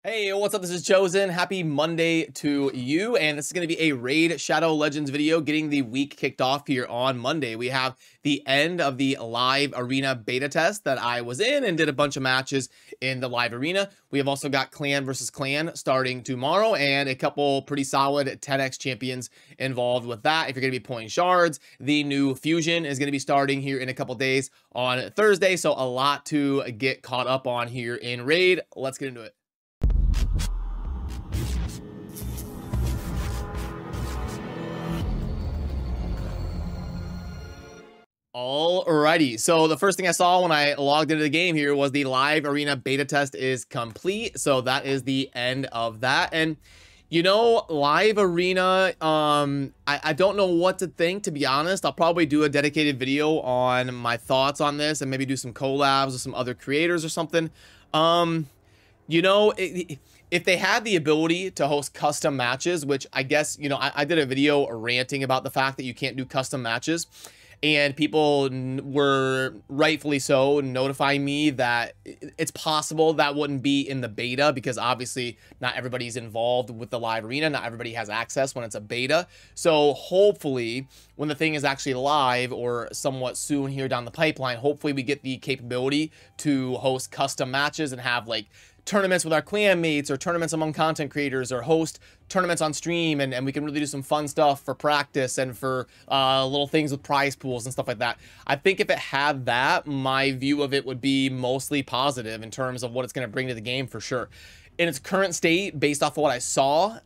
Hey, what's up? This is Chosen. Happy Monday to you. And this is going to be a Raid Shadow Legends video getting the week kicked off here on Monday. We have the end of the live arena beta test that I was in and did a bunch of matches in the live arena. We have also got clan versus clan starting tomorrow and a couple pretty solid 10x champions involved with that. If you're going to be pulling shards, the new fusion is going to be starting here in a couple days on Thursday. So a lot to get caught up on here in Raid. Let's get into it. Alrighty, so the first thing I saw when I logged into the game here was the live arena beta test is complete. So that is the end of that. And you know, live arena, I don't know what to think, to be honest. I'll probably do a dedicated video on my thoughts on this and maybe do some collabs with some other creators or something. You know, if they had the ability to host custom matches, which I guess, you know, I did a video ranting about the fact that you can't do custom matches. And people were rightfully so notifying me that it's possible that wouldn't be in the beta because obviously not everybody's involved with the live arena. Not everybody has access when it's a beta. So hopefully when the thing is actually live or somewhat soon here down the pipeline, hopefully we get the capability to host custom matches and have like tournaments with our clan mates or tournaments among content creators or host tournaments on stream and we can really do some fun stuff for practice and for little things with prize pools and stuff like that. I think if it had that, my view of it would be mostly positive in terms of what it's going to bring to the game for sure. In its current state, based off of what I saw,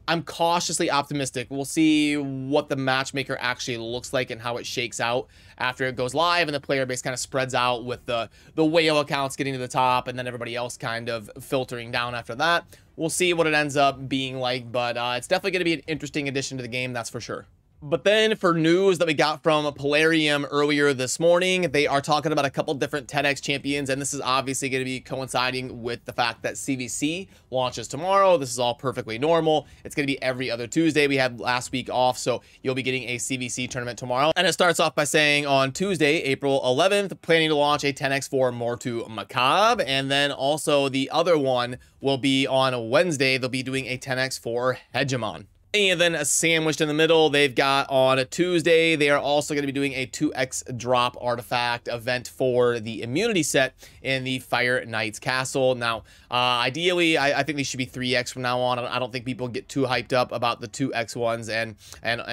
I'm cautiously optimistic. We'll see what the matchmaker actually looks like and how it shakes out after it goes live and the player base kind of spreads out with the whale accounts getting to the top and then everybody else kind of filtering down after that. We'll see what it ends up being like, but it's definitely going to be an interesting addition to the game, that's for sure. But then for news that we got from Plarium earlier this morning, they are talking about a couple different 10x champions, and this is obviously going to be coinciding with the fact that CVC launches tomorrow. This is all perfectly normal. It's going to be every other Tuesday. We had last week off, so you'll be getting a CVC tournament tomorrow. And it starts off by saying on Tuesday, April 11th, planning to launch a 10x for Mortu Macabre, and then also the other one will be on Wednesday. They'll be doing a 10x for Hegemon. And then sandwiched in the middle, they've got on a Tuesday, they are also going to be doing a 2x drop artifact event for the immunity set in the Fire Knight's Castle. Now, ideally, I think they should be 3x from now on. I don't think people get too hyped up about the 2x ones and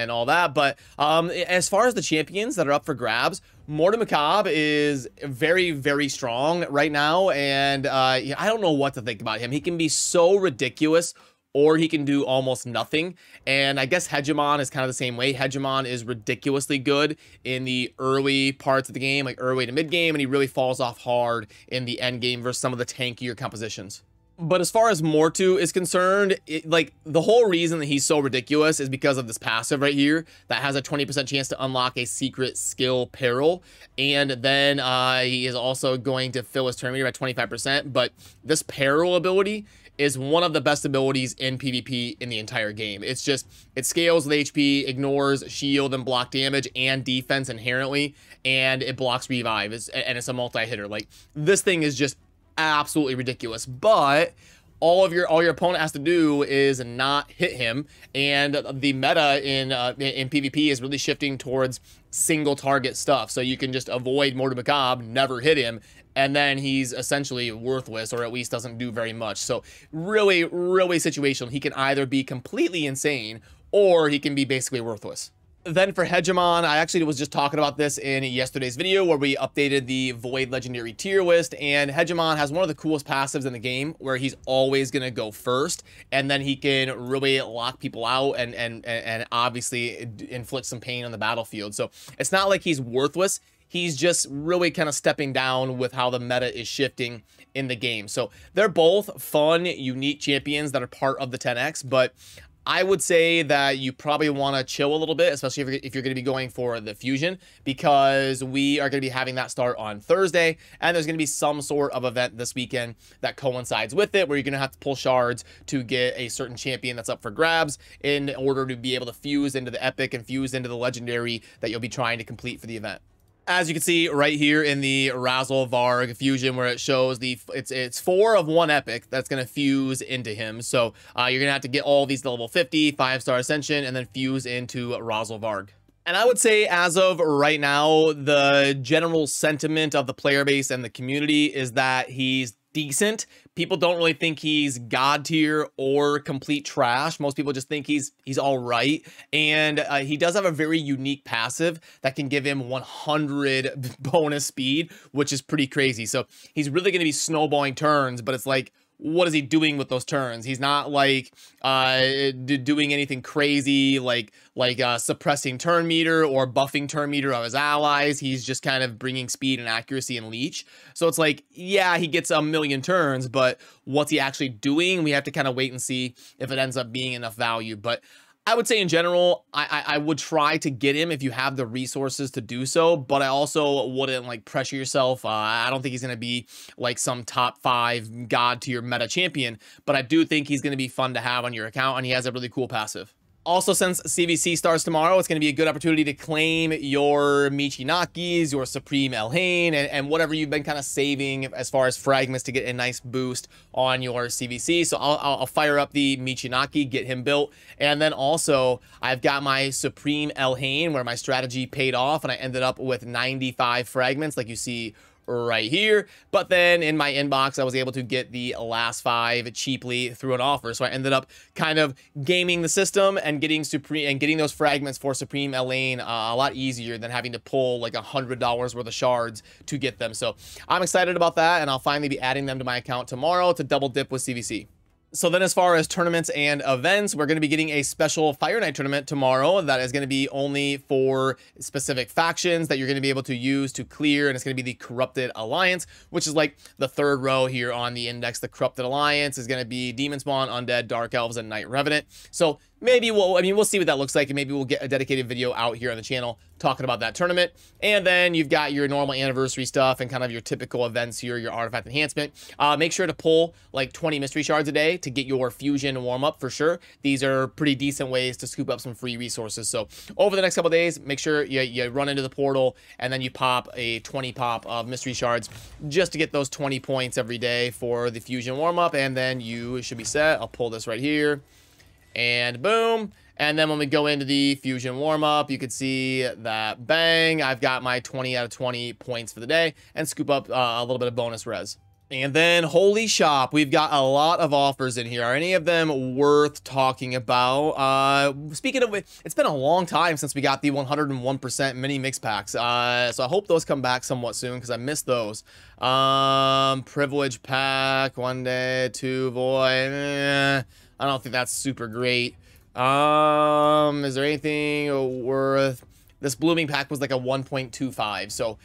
all that. But as far as the champions that are up for grabs, Mortu Macabre is very, very strong right now. And I don't know what to think about him. He can be so ridiculous, or he can do almost nothing. And I guess Hegemon is kind of the same way. Hegemon is ridiculously good in the early parts of the game, like early to mid game, and he really falls off hard in the end game versus some of the tankier compositions. But as far as Mortu is concerned, like the whole reason that he's so ridiculous is because of this passive right here that has a 20% chance to unlock a secret skill peril. And then he is also going to fill his turn meter by 25%. But this peril ability is one of the best abilities in PvP in the entire game. It's just, it scales with HP, ignores shield and block damage and defense inherently, and it blocks revive, and it's a multi-hitter. Like, this thing is just absolutely ridiculous, but all your opponent has to do is not hit him, and the meta in PvP is really shifting towards single target stuff, so you can just avoid Mortu Macabre, never hit him, and then he's essentially worthless, or at least doesn't do very much. So really, really situational. He can either be completely insane, or he can be basically worthless. Then for Hegemon, I actually was just talking about this in yesterday's video where we updated the Void Legendary tier list, and Hegemon has one of the coolest passives in the game where he's always going to go first, and then he can really lock people out and obviously inflict some pain on the battlefield. So it's not like he's worthless. He's just really kind of stepping down with how the meta is shifting in the game. So they're both fun, unique champions that are part of the 10X, but I would say that you probably want to chill a little bit, especially if you're going to be going for the fusion, because we are going to be having that start on Thursday, and there's going to be some sort of event this weekend that coincides with it, where you're going to have to pull shards to get a certain champion that's up for grabs in order to be able to fuse into the epic and fuse into the legendary that you'll be trying to complete for the event. As you can see right here in the Razzle Varg fusion, where it shows it's 4 of 1 epic that's going to fuse into him. So you're going to have to get all these to level 50, 5-star ascension, and then fuse into Razzle Varg. And I would say as of right now, the general sentiment of the player base and the community is that he's decent. People don't really think he's god tier or complete trash. Most people just think he's all right. And he does have a very unique passive that can give him 100 bonus speed, which is pretty crazy. So he's really going to be snowballing turns, but it's like, what is he doing with those turns? He's not like doing anything crazy like suppressing turn meter or buffing turn meter of his allies. He's just kind of bringing speed and accuracy and leech. So it's like, yeah, he gets a million turns, but what's he actually doing? We have to kind of wait and see if it ends up being enough value. But I would say in general, I would try to get him if you have the resources to do so, but I also wouldn't like pressure yourself. I don't think he's going to be like some top 5 god tier meta champion, but I do think he's going to be fun to have on your account, and he has a really cool passive. Also, since CVC starts tomorrow, it's going to be a good opportunity to claim your Michinakis, your Supreme Elhain, and whatever you've been kind of saving as far as fragments to get a nice boost on your CVC. So I'll fire up the Michinaki, get him built. And then also, I've got my Supreme Elhain, where my strategy paid off, and I ended up with 95 fragments, like you see right here. But then in my inbox, I was able to get the last 5 cheaply through an offer. So I ended up kind of gaming the system and getting those fragments for Supreme Elhain a lot easier than having to pull like $100 worth of shards to get them. So I'm excited about that, and I'll finally be adding them to my account tomorrow to double dip with CVC. So then as far as tournaments and events, we're going to be getting a special Fire Night tournament tomorrow that is going to be only for specific factions that you're going to be able to use to clear, and it's going to be the Corrupted Alliance, which is like the 3rd row here on the index. The Corrupted Alliance is going to be Demon Spawn, Undead, Dark Elves, and Night Revenant. So maybe we'll see what that looks like, and maybe we'll get a dedicated video out here on the channel talking about that tournament. And then you've got your normal anniversary stuff and kind of your typical events here, your artifact enhancement. Make sure to pull like 20 mystery shards a day to get your fusion warm up for sure. These are pretty decent ways to scoop up some free resources. So over the next couple days, make sure you run into the portal and then you pop a 20 pop of mystery shards just to get those 20 points every day for the fusion warm up, and then you should be set. I'll pull this right here. And boom. And then when we go into the fusion warm-up, you can see that bang, I've got my 20 out of 20 points for the day and scoop up a little bit of bonus res. And then holy shop, we've got a lot of offers in here. Are any of them worth talking about? Speaking of, it's been a long time since we got the 101% mini mix packs. So I hope those come back somewhat soon because I missed those. Privilege pack, 1 day, 2 void. I don't think that's super great. Is there anything worth? This blooming pack was like a 1.25. So,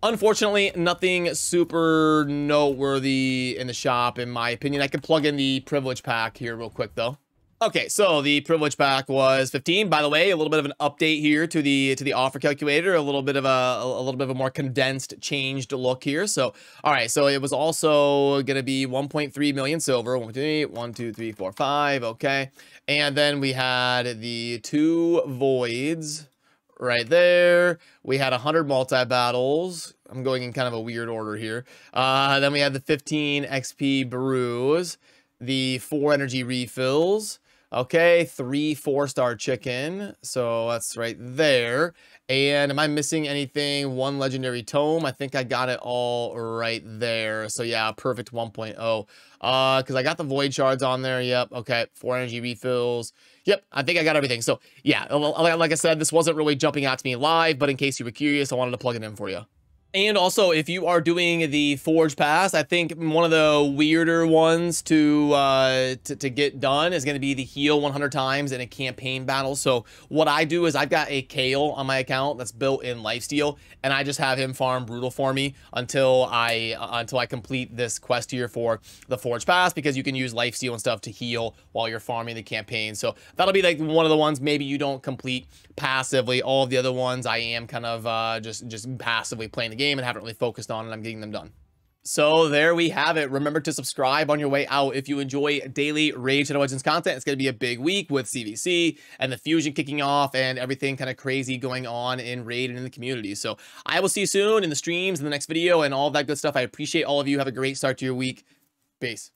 unfortunately, nothing super noteworthy in the shop, in my opinion. I could plug in the privilege pack here real quick, though. Okay, so the privilege pack was 15. By the way, a little bit of an update here to the offer calculator, a little bit of a more condensed, changed look here. So, all right, so it was also gonna be 1.3 million silver. 1, 2, 3, 4, 5. Okay, and then we had the 2 voids right there. We had 100 multi battles. I'm going in kind of a weird order here. Then we had the 15 XP brews, the 4 energy refills. Okay, 3 4-star chicken. So that's right there. And am I missing anything? 1 legendary tome. I think I got it all right there. So yeah, perfect 1.0. Because I got the void shards on there. Yep. Okay, 4 energy refills. Yep, I think I got everything. So yeah, like I said, this wasn't really jumping out to me live, but in case you were curious, I wanted to plug it in for you. And also, if you are doing the Forge Pass, I think one of the weirder ones to get done is going to be the heal 100 times in a campaign battle. So what I do is I've got a Kale on my account that's built in Lifesteal, and I just have him farm Brutal for me until I complete this quest here for the Forge Pass, because you can use Lifesteal and stuff to heal while you're farming the campaign. So that'll be like one of the ones maybe you don't complete passively. All of the other ones I am kind of just passively playing the game and haven't really focused on, and I'm getting them done. So there we have it. Remember to subscribe on your way out if you enjoy daily Raid Shadow Legends content. It's going to be a big week with CVC and the Fusion kicking off and everything kind of crazy going on in Raid and in the community. So I will see you soon in the streams, in the next video, and all of that good stuff. I appreciate all of you. Have a great start to your week. Peace.